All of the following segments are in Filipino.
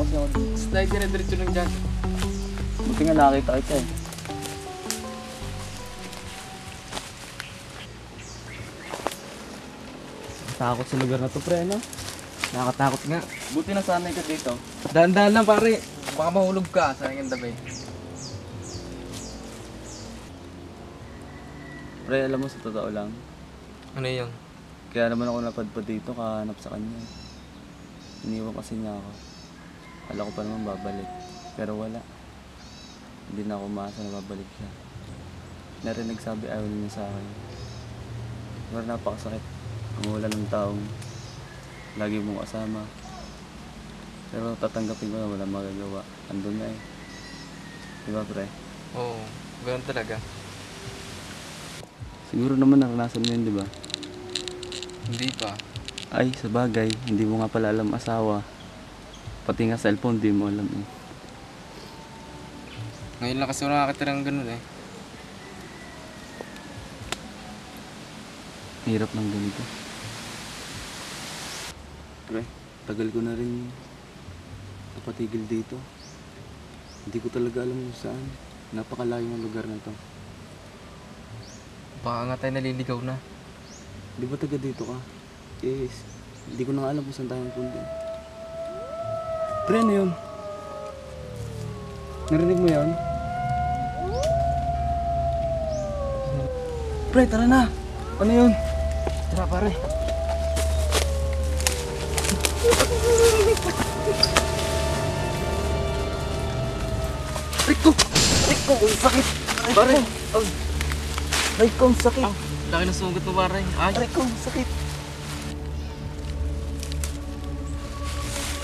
kasi ako. Slide dire-diretso lang dyan. Buti nga nakakita kita eh. Takot sa lugar na to, pre, no? Nakakatakot nga. Buti nasanay ka dito. Dahan-dahan lang pare. Baka mahulog ka. Sayang yung dabi. Pre, alam mo, sa totoo lang, Ano yun? kaya naman ako napadpad dito, kahanap sa kanya. Iniwan kasi niya ako. Kala ko pa naman babalik. Pero wala. Hindi na ako umaasa na babalik siya. Narinig sabi ayaw niya sa akin. Pero napakasakit. Ang wala ng taong lagi mong kasama. Pero tatanggapin ko na wala magagawa. Andun na eh. Diba, pre? Oo. Ganun talaga. Siguro naman naranasan mo yun, di ba? Hindi pa. Ay, sa bagay, hindi mo nga pala alam asawa. Pati nga cellphone, di mo alam eh. Ngayon lang kasi wala nakakita ng ganun eh. Hirap ng ganito. Pre, tagal ko na rin napatigil dito. Hindi ko talaga alam kung saan. Napakalayo ng lugar na to. Baka nga tayo naliligaw na. Di ba taga dito ka? Yes. Hindi ko na nga alam kung saan tayo punta. Pre, ano yun? Narinig mo yun? Pre, tara na! Ano yun? Tara pare. Rico! Rico! Ang sakit! Pare! Rico, ang sakit! Laki ng sugat mo pare. Ay. Rico, ang sakit!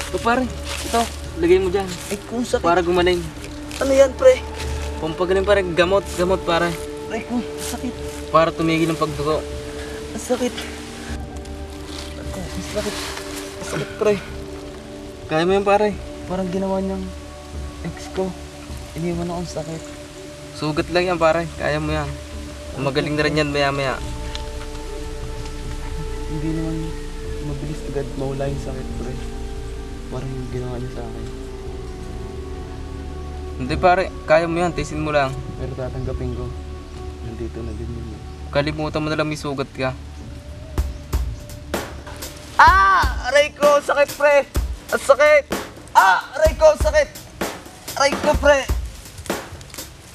Ito pare. Ito. Lagay mo dyan. Rico, ang sakit! Para gumaling. Ano yan, pre? Pampagaling pare. Gamot. Gamot pare. Rico, ang sakit! Para tumigil ang pagdugo. Ang sakit! Rico, ang sakit! Ang sakit, pre! Kaya mo yan pare. Parang ginawa niyang ex ko. Iniwan ako ang sakit. Sugat lang yan pare. Kaya mo yan. Magaling na rin yan maya maya. Hindi naman mabilis agad mawala yung sakit, pre. Parang yung ginawa niya sa akin. Hindi pare. Kaya mo yan. Tisin mo lang. Pero tatanggapin ko. Nandito na din yun. Kalimutan mo na lang may sugat ka. Ah! Aray ko! Sakit, pre! Ang sakit! Ah! Aray ko! Sakit! Aray ko, pre!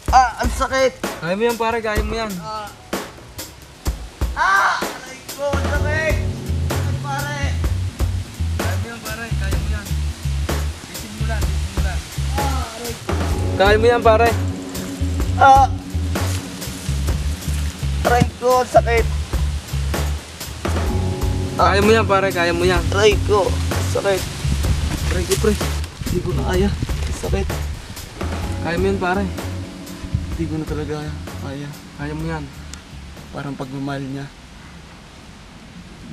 Ah! Ang sakit! Kaya mo yan pare. Kaya mo yan. Ah! Aray ko! Ang sakit! Sakit, pare! Kaya mo yan pare. Kaya mo yan. Tisin mo lang. Tisin mo lang. Ah! Aray ko! Kaya mo yan pare. Ah! Aray ko! Sakit! Kaya mo yan pare. Kaya mo yan. Aray ko! Sakit! Aray ko, pre! Hindi ko na kaya. Sakit! Kaya mo yan pare. Hindi ko na talaga kaya. Kaya mo yan. Parang pagmamahal niya.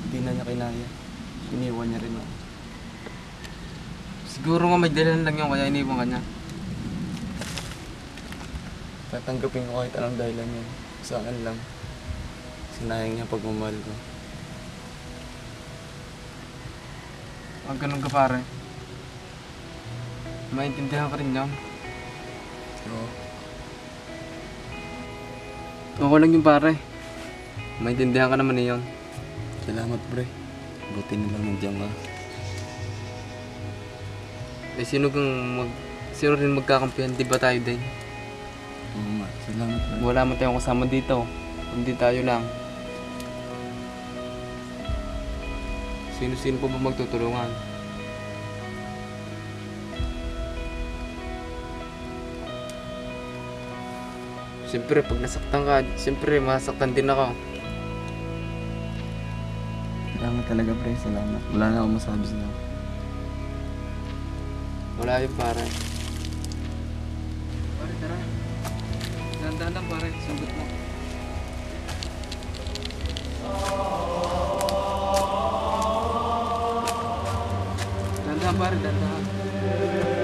Hindi na niya kinaya. Iniwan niya rin ako. Siguro nga may dahilan lang yun kaya iniwan ka niya. Tatanggapin ko kahit anong dahilan niya. Sa akin lang. Sinayang niya pagmamahal ko. Pag ganun ka pare. Maintindihan ka rin yan. Oo. Okay lang yung pare. Maintindihan ka naman niyon. Salamat, pre. Buti na lang nandiyan ka. Eh sino rin magkakampihan, di ba tayo din? Oo nga. Salamat, pre. Wala man tayong kasama dito. Kundi tayo lang. Sino-sino pa ba magtutulungan? Siyempre, pag nasaktan ka, siyempre, masaktan din ako. Salamat talaga, pre. Salamat. Wala na akong masabi sa'yo. Wala yun, pare. Pare, tara. Dahan-dahan lang, pare. Sugot mo. Dahan-dahan, pare. Dahan-dahan.